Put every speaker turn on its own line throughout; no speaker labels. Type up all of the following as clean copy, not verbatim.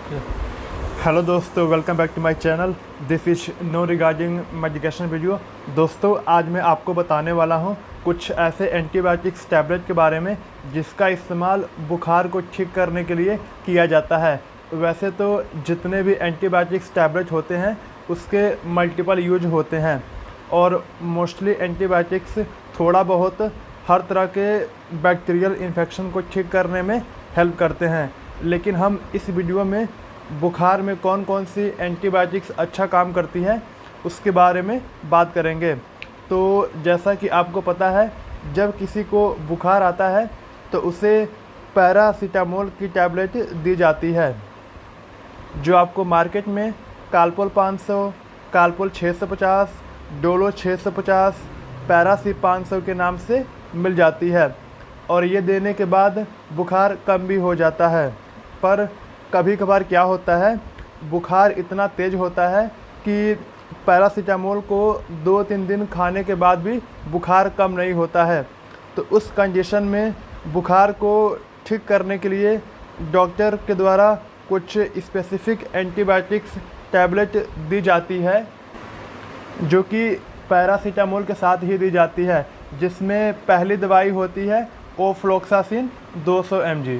Hello दोस्तों, welcome back to my channel. This is no regarding medication video. दोस्तों, आज मैं आपको बताने वाला हूं कुछ ऐसे एंटीबायोटिक्स टैबलेट के बारे में जिसका इस्तेमाल बुखार को ठीक करने के लिए किया जाता है। वैसे तो जितने भी एंटीबायोटिक्स टैबलेट होते हैं उसके मल्टीपल यूज होते हैं और मोस्टली एंटीबायोटिक्स थोड़ा बहुत हर तरह के बैक्टीरियल इन्फेक्शन को ठीक करने में हेल्प करते हैं, लेकिन हम इस वीडियो में बुखार में कौन कौन सी एंटीबायोटिक्स अच्छा काम करती है उसके बारे में बात करेंगे। तो जैसा कि आपको पता है, जब किसी को बुखार आता है तो उसे पैरासीटामोल की टैबलेट दी जाती है, जो आपको मार्केट में कालपोल 500, कालपोल 650, डोलो 650, पैरासिप 500 के नाम से मिल जाती है और ये देने के बाद बुखार कम भी हो जाता है। पर कभी कभार क्या होता है, बुखार इतना तेज़ होता है कि पैरासीटामोल को 2-3 दिन खाने के बाद भी बुखार कम नहीं होता है। तो उस कंडीशन में बुखार को ठीक करने के लिए डॉक्टर के द्वारा कुछ स्पेसिफिक एंटीबायोटिक्स टैबलेट दी जाती है, जो कि पैरासीटामोल के साथ ही दी जाती है, जिसमें पहली दवाई होती है ओफ्लोक्सासिन 200 mg,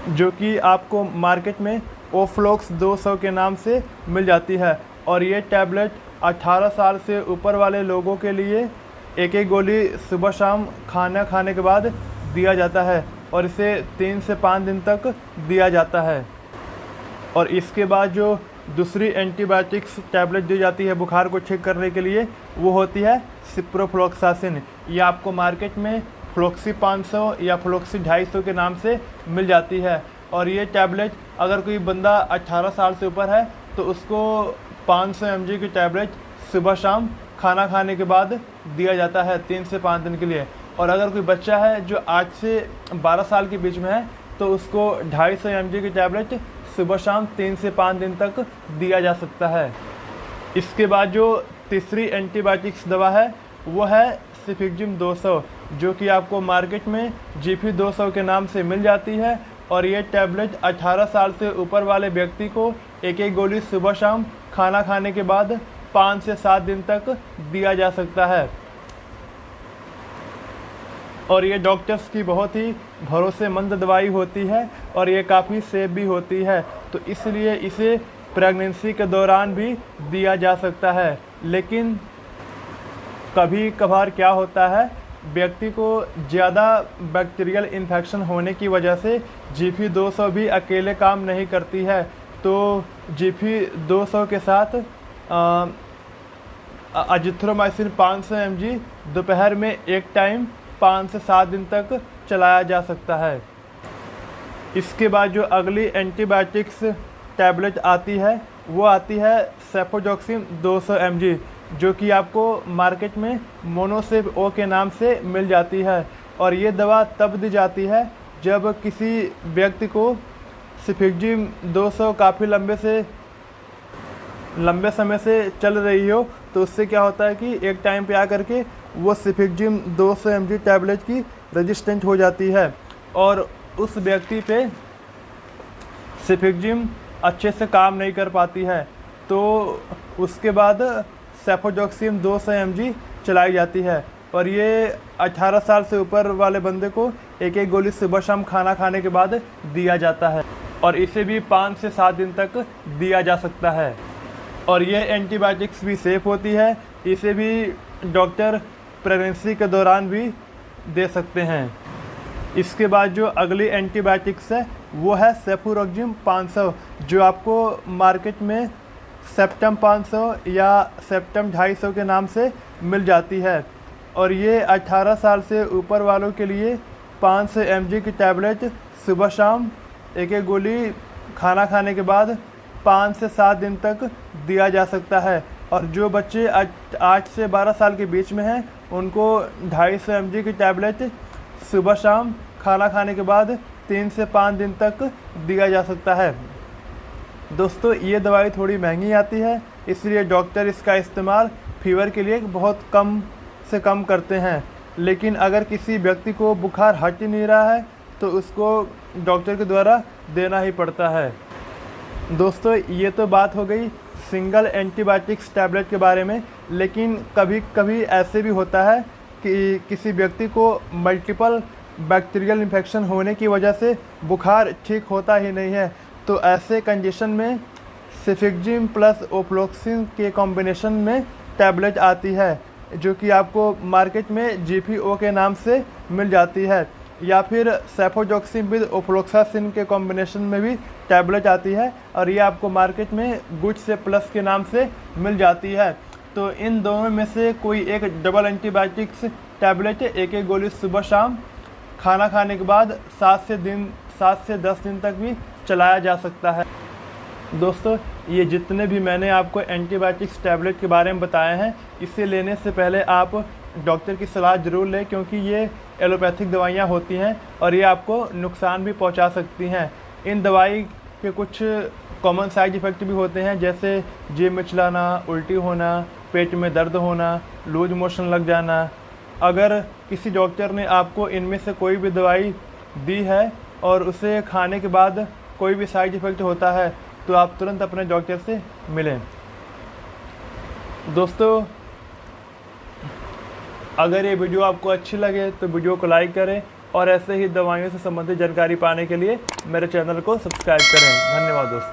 जो कि आपको मार्केट में ओफ्लोक्स 200 के नाम से मिल जाती है। और ये टैबलेट 18 साल से ऊपर वाले लोगों के लिए एक एक गोली सुबह शाम खाना खाने के बाद दिया जाता है और इसे 3 से 5 दिन तक दिया जाता है। और इसके बाद जो दूसरी एंटीबायोटिक्स टैबलेट दी जाती है बुखार को ठीक करने के लिए, वो होती है सिप्रोफ्लोक्सासिन। ये आपको मार्केट में फ्लोक्सी 500 या फ्लोक्सी 250 के नाम से मिल जाती है। और ये टैबलेट अगर कोई बंदा 18 साल से ऊपर है तो उसको 500 mg की टैबलेट सुबह शाम खाना खाने के बाद दिया जाता है 3 से 5 दिन के लिए। और अगर कोई बच्चा है जो 8 से 12 साल के बीच में है तो उसको 250 mg की टैबलेट सुबह शाम 3 से 5 दिन तक दिया जा सकता है। इसके बाद जो तीसरी एंटीबायोटिक्स दवा है वो है सिफिक्जिम 200, जो कि आपको मार्केट में जीपी 200 के नाम से मिल जाती है। और ये टैबलेट 18 साल से ऊपर वाले व्यक्ति को एक एक गोली सुबह शाम खाना खाने के बाद 5 से 7 दिन तक दिया जा सकता है। और ये डॉक्टर्स की बहुत ही भरोसेमंद दवाई होती है और ये काफ़ी सेफ भी होती है, तो इसलिए इसे प्रेगनेंसी के दौरान भी दिया जा सकता है। लेकिन कभी कभार क्या होता है, व्यक्ति को ज़्यादा बैक्टीरियल इन्फेक्शन होने की वजह से जीपी 200 भी अकेले काम नहीं करती है, तो जीपी 200 के साथ अजिथ्रोमाइसिन 500 mg दोपहर में एक टाइम 5 से 7 दिन तक चलाया जा सकता है। इसके बाद जो अगली एंटीबायोटिक्स टैबलेट आती है वो आती है सेफोजॉक्सिन 200 mg, जो कि आपको मार्केट में मोनोसेप ओ के नाम से मिल जाती है। और ये दवा तब दी जाती है जब किसी व्यक्ति को सिफिक्जिम 200 काफ़ी लंबे समय से चल रही हो, तो उससे क्या होता है कि एक टाइम पे आकर के वो सिफिक्जिम 200 mg टैबलेट की रेजिस्टेंट हो जाती है और उस व्यक्ति पे सिफिक्जिम अच्छे से काम नहीं कर पाती है, तो उसके बाद सेफोजॉक्सिन 200 mg चलाई जाती है। और ये 18 साल से ऊपर वाले बंदे को एक एक गोली सुबह शाम खाना खाने के बाद दिया जाता है और इसे भी 5 से 7 दिन तक दिया जा सकता है। और ये एंटीबायोटिक्स भी सेफ होती है, इसे भी डॉक्टर प्रेगनेंसी के दौरान भी दे सकते हैं। इसके बाद जो अगली एंटीबायोटिक्स है वो है सेफुरोक्सिम 500, जो आपको मार्केट में सेप्टम 500 या सेप्टम 250 के नाम से मिल जाती है। और ये 18 साल से ऊपर वालों के लिए 500 mg की टैबलेट सुबह शाम एक एक गोली खाना खाने के बाद 5 से 7 दिन तक दिया जा सकता है। और जो बच्चे 8 से 12 साल के बीच में हैं उनको 250 mg की टैबलेट सुबह शाम खाना खाने के बाद 3 से 5 दिन तक दिया जा सकता है। दोस्तों, ये दवाई थोड़ी महंगी आती है, इसलिए डॉक्टर इसका इस्तेमाल फीवर के लिए बहुत कम से कम करते हैं। लेकिन अगर किसी व्यक्ति को बुखार हट ही नहीं रहा है तो उसको डॉक्टर के द्वारा देना ही पड़ता है। दोस्तों ये तो बात हो गई सिंगल एंटीबायोटिक्स टैबलेट के बारे में, लेकिन कभी कभी ऐसे भी होता है कि किसी व्यक्ति को मल्टीपल बैक्टीरियल इन्फेक्शन होने की वजह से बुखार ठीक होता ही नहीं है। तो ऐसे कंडीशन में सेफिक्जिम प्लस ओफ्लोक्सिन के कॉम्बिनेशन में टैबलेट आती है, जो कि आपको मार्केट में GPO के नाम से मिल जाती है, या फिर सेफोजोक्सिन विद ओफ्लोक्सासिन के कॉम्बिनेशन में भी टैबलेट आती है, और ये आपको मार्केट में गुड से प्लस के नाम से मिल जाती है। तो इन दोनों में से कोई एक डबल एंटीबायोटिक्स टैबलेट, एक एक गोली सुबह शाम खाना खाने के बाद 7 से 10 दिन तक भी चलाया जा सकता है। दोस्तों ये जितने भी मैंने आपको एंटीबायोटिक्स टैबलेट के बारे में बताए हैं, इसे लेने से पहले आप डॉक्टर की सलाह ज़रूर लें, क्योंकि ये एलोपैथिक दवाइयाँ होती हैं और ये आपको नुकसान भी पहुंचा सकती हैं। इन दवाई के कुछ कॉमन साइड इफ़ेक्ट भी होते हैं, जैसे जेब में चलाना, उल्टी होना, पेट में दर्द होना, लूज मोशन लग जाना। अगर किसी डॉक्टर ने आपको इनमें से कोई भी दवाई दी है और उसे खाने के बाद कोई भी साइड इफ़ेक्ट होता है, तो आप तुरंत अपने डॉक्टर से मिलें। दोस्तों अगर ये वीडियो आपको अच्छी लगे तो वीडियो को लाइक करें, और ऐसे ही दवाइयों से संबंधित जानकारी पाने के लिए मेरे चैनल को सब्सक्राइब करें। धन्यवाद दोस्तों।